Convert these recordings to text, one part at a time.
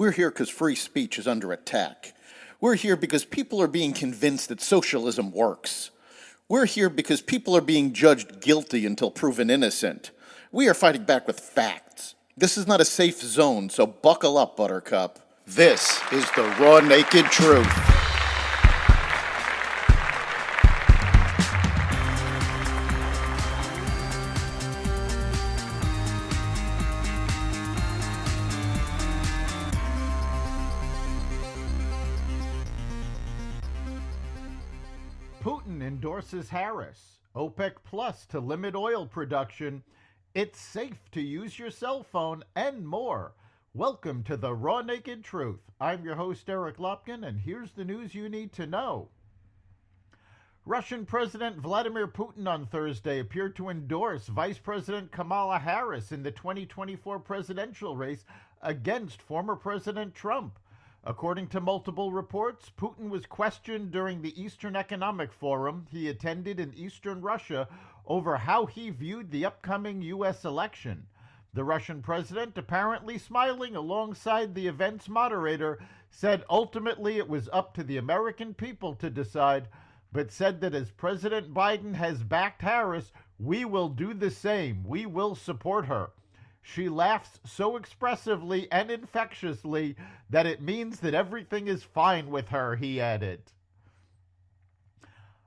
We're here because free speech is under attack. We're here because people are being convinced that socialism works. We're here because people are being judged guilty until proven innocent. We are fighting back with facts. This is not a safe zone, so buckle up, Buttercup. This is the raw, naked truth. Putin endorses Harris. OPEC Plus to limit oil production. It's safe to use your cell phone and more. Welcome to the Raw Naked Truth. I'm your host, Eric Lopkin, and here's the news you need to know. Russian President Vladimir Putin on Thursday appeared to endorse Vice President Kamala Harris in the 2024 presidential race against former President Trump. According to multiple reports, Putin was questioned during the Eastern Economic Forum he attended in eastern Russia over how he viewed the upcoming U.S. election. The Russian president, apparently smiling alongside the event's moderator, said ultimately it was up to the American people to decide, but said that as President Biden has backed Harris, we will do the same. We will support her. She laughs so expressively and infectiously that it means that everything is fine with her, he added.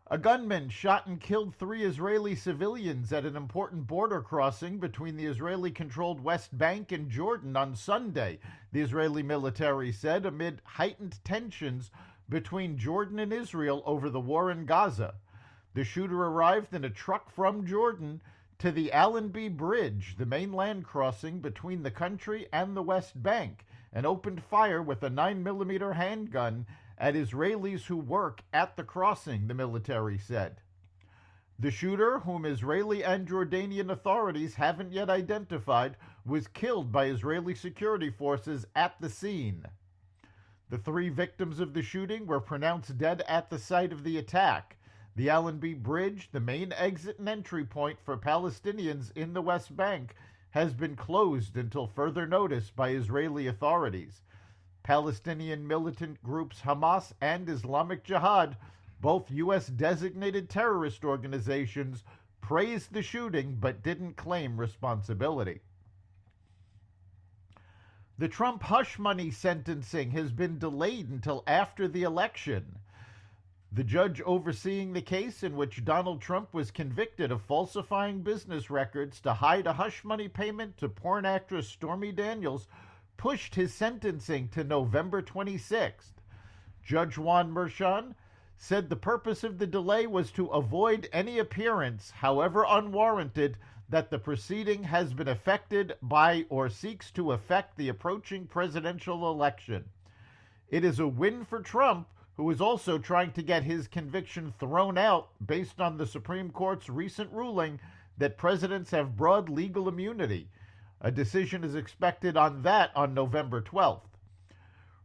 A gunman shot and killed 3 Israeli civilians at an important border crossing between the Israeli-controlled West Bank and Jordan on Sunday, the Israeli military said, amid heightened tensions between Jordan and Israel over the war in Gaza. The shooter arrived in a truck from Jordan to the Allenby Bridge, the mainland crossing between the country and the West Bank, and opened fire with a 9mm handgun at Israelis who work at the crossing, the military said. The shooter, whom Israeli and Jordanian authorities haven't yet identified, was killed by Israeli security forces at the scene. The 3 victims of the shooting were pronounced dead at the site of the attack. The Allenby Bridge, the main exit and entry point for Palestinians in the West Bank, has been closed until further notice by Israeli authorities. Palestinian militant groups Hamas and Islamic Jihad, both U.S.-designated terrorist organizations, praised the shooting but didn't claim responsibility. The Trump hush money sentencing has been delayed until after the election. The judge overseeing the case in which Donald Trump was convicted of falsifying business records to hide a hush money payment to porn actress Stormy Daniels pushed his sentencing to November 26th. Judge Juan Merchan said the purpose of the delay was to avoid any appearance, however unwarranted, that the proceeding has been affected by or seeks to affect the approaching presidential election. It is a win for Trump, who is also trying to get his conviction thrown out based on the Supreme Court's recent ruling that presidents have broad legal immunity. A decision is expected on that on November 12th.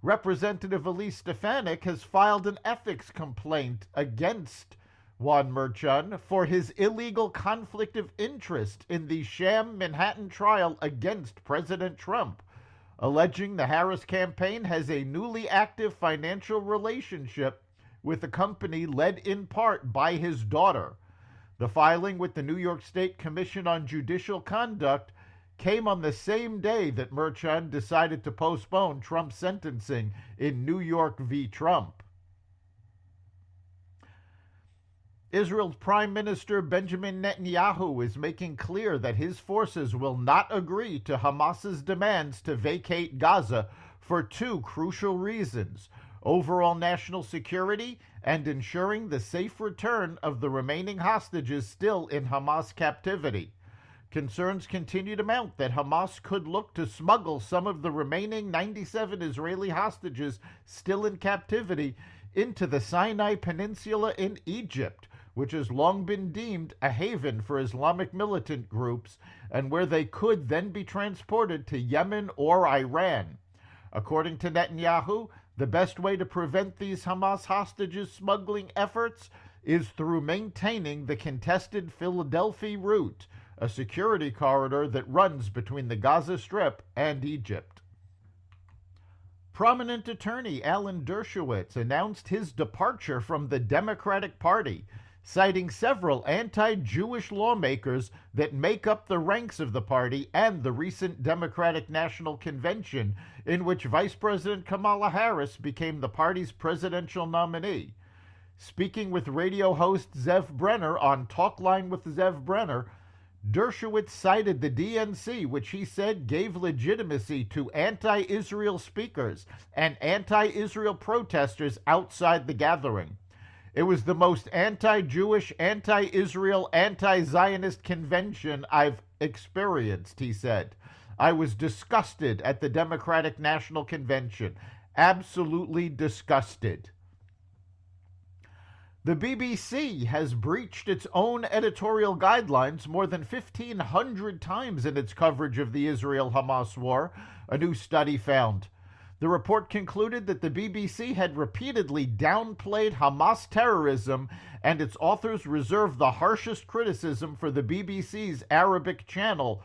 Representative Elise Stefanik has filed an ethics complaint against Juan Merchan for his illegal conflict of interest in the sham Manhattan trial against President Trump, alleging the Harris campaign has a newly active financial relationship with a company led in part by his daughter. The filing with the New York State Commission on Judicial Conduct came on the same day that Merchan decided to postpone Trump's sentencing in New York v. Trump. Israel's Prime Minister Benjamin Netanyahu is making clear that his forces will not agree to Hamas's demands to vacate Gaza for 2 crucial reasons: overall national security and ensuring the safe return of the remaining hostages still in Hamas captivity. Concerns continue to mount that Hamas could look to smuggle some of the remaining 97 Israeli hostages still in captivity into the Sinai Peninsula in Egypt, which has long been deemed a haven for Islamic militant groups, and where they could then be transported to Yemen or Iran. According to Netanyahu, the best way to prevent these Hamas hostages smuggling efforts is through maintaining the contested Philadelphia route, a security corridor that runs between the Gaza Strip and Egypt. Prominent attorney Alan Dershowitz announced his departure from the Democratic Party, citing several anti-Jewish lawmakers that make up the ranks of the party and the recent Democratic National Convention in which Vice President Kamala Harris became the party's presidential nominee. Speaking with radio host Zev Brenner on Talk Line with Zev Brenner, Dershowitz cited the DNC, which he said gave legitimacy to anti-Israel speakers and anti-Israel protesters outside the gathering. It was the most anti-Jewish, anti-Israel, anti-Zionist convention I've experienced, he said. I was disgusted at the Democratic National Convention. Absolutely disgusted. The BBC has breached its own editorial guidelines more than 1,500 times in its coverage of the Israel-Hamas war, a new study found. The report concluded that the BBC had repeatedly downplayed Hamas terrorism, and its authors reserved the harshest criticism for the BBC's Arabic channel.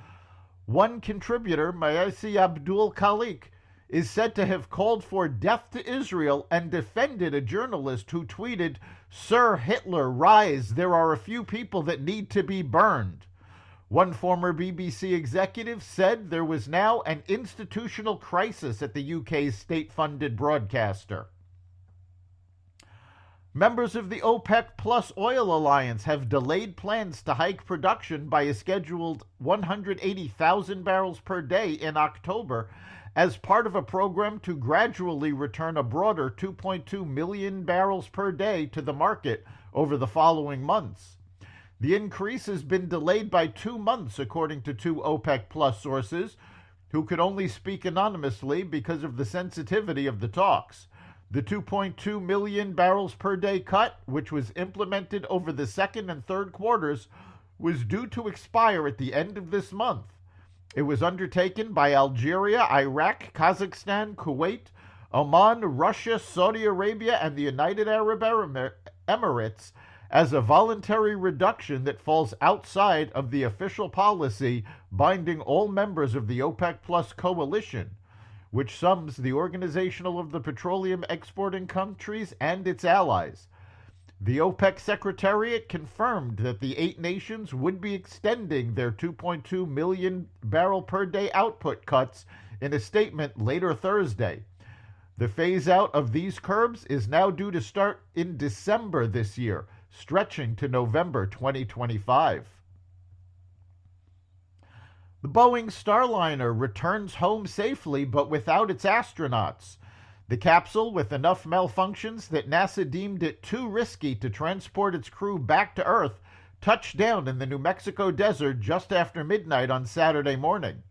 One contributor, Mayasi Abdul Khalik, is said to have called for death to Israel and defended a journalist who tweeted, "Sir Hitler, rise, there are a few people that need to be burned." One former BBC executive said there was now an institutional crisis at the UK's state-funded broadcaster. Members of the OPEC Plus oil alliance have delayed plans to hike production by a scheduled 180,000 barrels per day in October as part of a program to gradually return a broader 2.2 million barrels per day to the market over the following months. The increase has been delayed by 2 months, according to two OPEC Plus sources, who could only speak anonymously because of the sensitivity of the talks. The 2.2 million barrels per day cut, which was implemented over the second and third quarters, was due to expire at the end of this month. It was undertaken by Algeria, Iraq, Kazakhstan, Kuwait, Oman, Russia, Saudi Arabia, and the United Arab Emirates as a voluntary reduction that falls outside of the official policy binding all members of the OPEC Plus coalition, which sums the Organization of the Petroleum Exporting Countries and its allies. The OPEC Secretariat confirmed that the 8 nations would be extending their 2.2 million barrel per day output cuts in a statement later Thursday. The phase-out of these curbs is now due to start in December this year, stretching to November 2025. The Boeing Starliner returns home safely but without its astronauts. The capsule, with enough malfunctions that NASA deemed it too risky to transport its crew back to Earth, touched down in the New Mexico desert just after midnight on Saturday morning.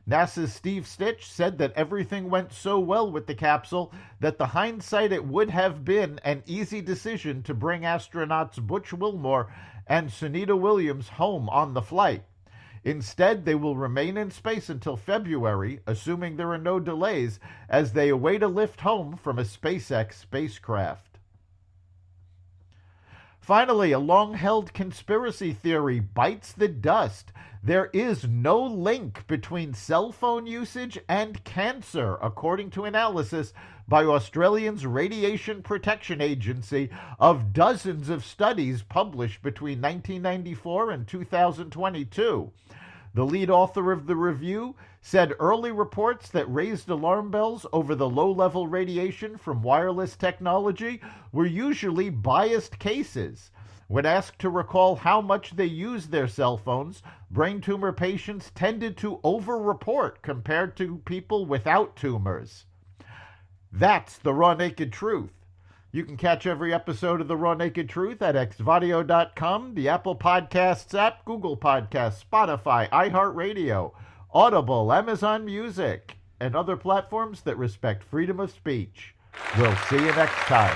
NASA's Steve Stitch said that everything went so well with the capsule that the hindsight it would have been an easy decision to bring astronauts Butch Wilmore and Sunita Williams home on the flight. Instead, they will remain in space until February, assuming there are no delays, as they await a lift home from a SpaceX spacecraft. Finally, a long-held conspiracy theory bites the dust. There is no link between cell phone usage and cancer, according to analysis by Australia's Radiation Protection Agency of dozens of studies published between 1994 and 2022. The lead author of the review said early reports that raised alarm bells over the low-level radiation from wireless technology were usually biased cases. When asked to recall how much they used their cell phones, brain tumor patients tended to over-report compared to people without tumors. That's the Raw Naked Truth. You can catch every episode of The Raw Naked Truth at xvadio.com, the Apple Podcasts app, Google Podcasts, Spotify, iHeartRadio, Audible, Amazon Music, and other platforms that respect freedom of speech. We'll see you next time.